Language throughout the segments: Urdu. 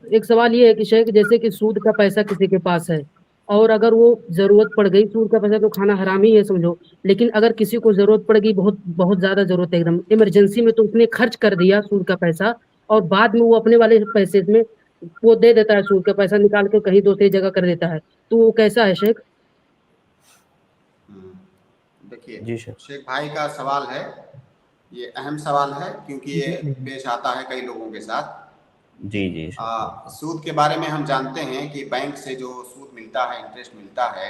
ایک سوال یہ ہے کہ شیخ جیسے کہ سود کا پیسہ کسی کے پاس ہے اور اگر وہ ضرورت پڑ گئی، سود کا پیسہ تو کھانا حرام ہی ہے سمجھو، لیکن اگر کسی کو ضرورت پڑ گئی، بہت بہت زیادہ ضرورت ہے، ایک دم ایمرجنسی میں، تو اس نے خرچ کر دیا سود کا پیسہ اور بعد میں وہ اپنے والے پیسے میں وہ دے دیتا ہے، سود کا پیسہ نکال کے کہیں دوسری جگہ کر دیتا ہے، تو وہ کیسا ہے شیخ؟ دیکھیے جی سر، شیخ بھائی کا سوال ہے، یہ اہم سوال ہے کیونکہ جی یہ جی پیش آتا ہے کئی لوگوں کے ساتھ۔ جی جی سر، سود کے بارے میں ہم جانتے ہیں کہ بینک سے جو سود ملتا ہے، انٹرسٹ ملتا ہے،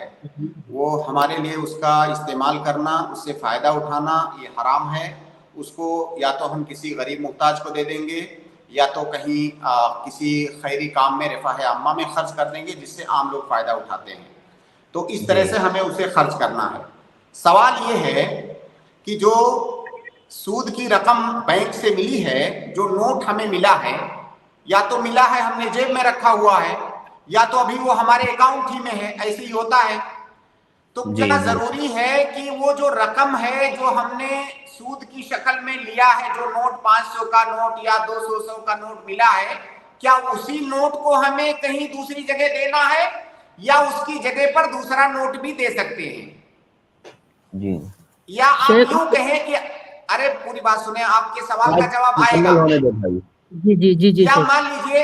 وہ ہمارے لیے اس کا استعمال کرنا، اس سے فائدہ اٹھانا یہ حرام ہے۔ اس کو یا تو ہم کسی غریب محتاج کو دے دیں گے، یا تو کہیں کسی خیری کام میں، رفاہ عامہ میں خرچ کر دیں گے جس سے عام لوگ فائدہ اٹھاتے ہیں، تو اس طرح جی سے ہمیں اسے خرچ کرنا ہے۔ سوال یہ ہے کہ جو سود کی رقم بینک سے ملی ہے، جو نوٹ ہمیں ملا ہے، یا تو ملا ہے ہم نے جیب میں رکھا ہوا ہے، یا تو ابھی وہ ہمارے اکاؤنٹ ہی میں ہے، ایسے ہی ہوتا ہے، تو جی کیا جی ضروری ہے کہ وہ جو رقم ہے جو ہم نے سود کی شکل میں لیا ہے، جو نوٹ 500 کا نوٹ یا 200 کا نوٹ ملا ہے، کیا اسی نوٹ کو ہمیں کہیں دوسری جگہ دینا ہے، یا اس کی جگہ پر دوسرا نوٹ بھی دے سکتے ہیں؟ جی یا آپ شیخ، یوں کہیں کہ ارے پوری بات سنیں، آپ کے سوال کا جواب آئے گا۔ مکمل ہونے دو بھائی۔ جی جی جی جی یا شیخ، مان لیجئے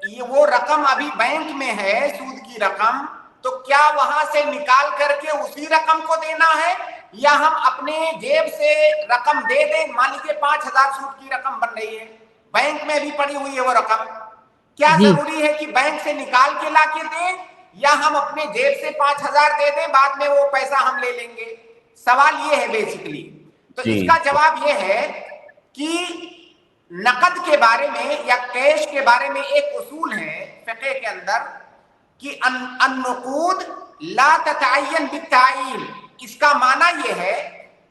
یہ وہ رقم ابھی بینک میں ہے، سود کی رقم، تو کیا وہاں سے نکال کر کے اسی رقم کو دینا ہے، یا ہم اپنے جیب سے رقم دے دیں؟ مان لیجیے 5,000 سود کی رقم بن رہی ہے، بینک میں بھی پڑی ہوئی ہے وہ رقم، کیا جی ضروری ہے کہ بینک سے نکال کے لا کے دیں، یا ہم اپنے جیب سے 5,000 دے دیں، بعد میں وہ پیسہ ہم لے لیں گے؟ سوال یہ ہے بیسیکلی۔ تو جی اس کا جواب یہ ہے کہ نقد کے بارے میں یا کیش کے بارے میں ایک اصول ہے فقہ کے اندر کہ النقود لا تتعین بالتعین۔ اس کا معنی یہ ہے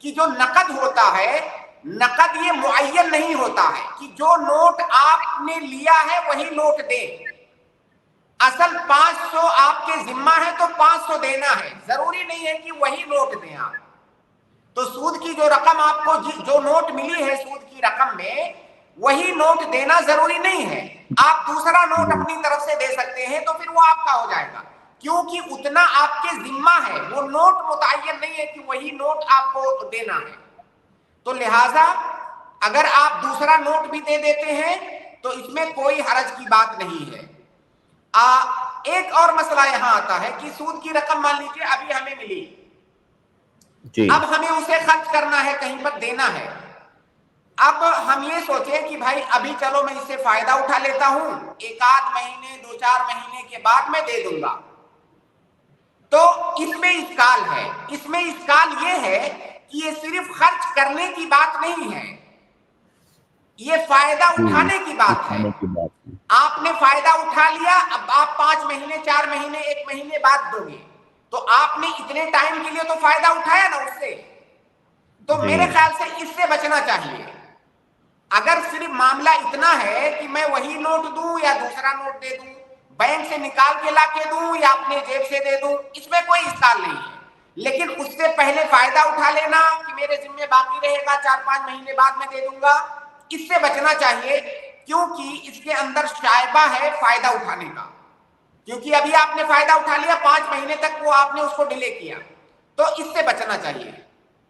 کہ جو نقد ہوتا ہے، نقد یہ معین نہیں ہوتا ہے کہ جو نوٹ آپ نے لیا ہے وہی نوٹ دیں۔ اصل 500 آپ کے ذمہ ہے تو 500 دینا ہے، ضروری نہیں ہے کہ وہی نوٹ دیں آپ۔ تو سود کی جو رقم آپ کو جو نوٹ ملی ہے سود کی رقم میں، وہی نوٹ دینا ضروری نہیں ہے، آپ دوسرا نوٹ جی اپنی طرف سے دے سکتے ہیں، تو پھر وہ آپ کا ہو جائے گا، کیونکہ اتنا آپ کے ذمہ ہے، وہ نوٹ متعین نہیں ہے کہ وہی نوٹ آپ کو دینا ہے۔ تو لہٰذا اگر آپ دوسرا نوٹ بھی دے دیتے ہیں تو اس میں کوئی حرج کی بات نہیں ہے۔ ایک اور مسئلہ یہاں آتا ہے کہ سود کی رقم مان لیجیے ابھی ہمیں ملی، جی اب ہمیں اسے خرچ کرنا ہے، کہیں پر دینا ہے۔ اب ہم یہ سوچیں کہ بھائی ابھی چلو میں اس سے فائدہ اٹھا لیتا ہوں، ایک آدھ مہینے 2-4 مہینے کے بعد میں دے دوں گا، تو اس میں اشکال ہے۔ اس میں اشکال یہ ہے کہ یہ صرف خرچ کرنے کی بات نہیں ہے، یہ فائدہ جی اٹھانے کی بات ہے۔ اٹھانے کی بات کی۔ آپ نے فائدہ اٹھا لیا، اب آپ 5 مہینے 4 مہینے 1 مہینے بعد دو گے، تو آپ نے اتنے ٹائم کے لیے تو فائدہ اٹھایا نا اس سے، تو جی میرے خیال سے اس سے بچنا چاہیے۔ اگر صرف معاملہ اتنا ہے کہ میں وہی نوٹ دوں یا دوسرا نوٹ دے دوں، بینک سے نکال کے لا کے دوں یا اپنے جیب سے دے دوں، اس میں کوئی اشکال نہیں ہے، لیکن اس سے پہلے فائدہ اٹھا لینا کہ میرے ذمہ باقی رہے گا 4-5 مہینے بعد میں دے دوں گا، اس سے بچنا چاہیے، کیونکہ اس کے اندر شائبہ ہے فائدہ اٹھانے کا، کیونکہ ابھی آپ نے فائدہ اٹھا لیا، 5 مہینے تک وہ آپ نے اس کو ڈیلے کیا، تو اس سے بچنا چاہیے۔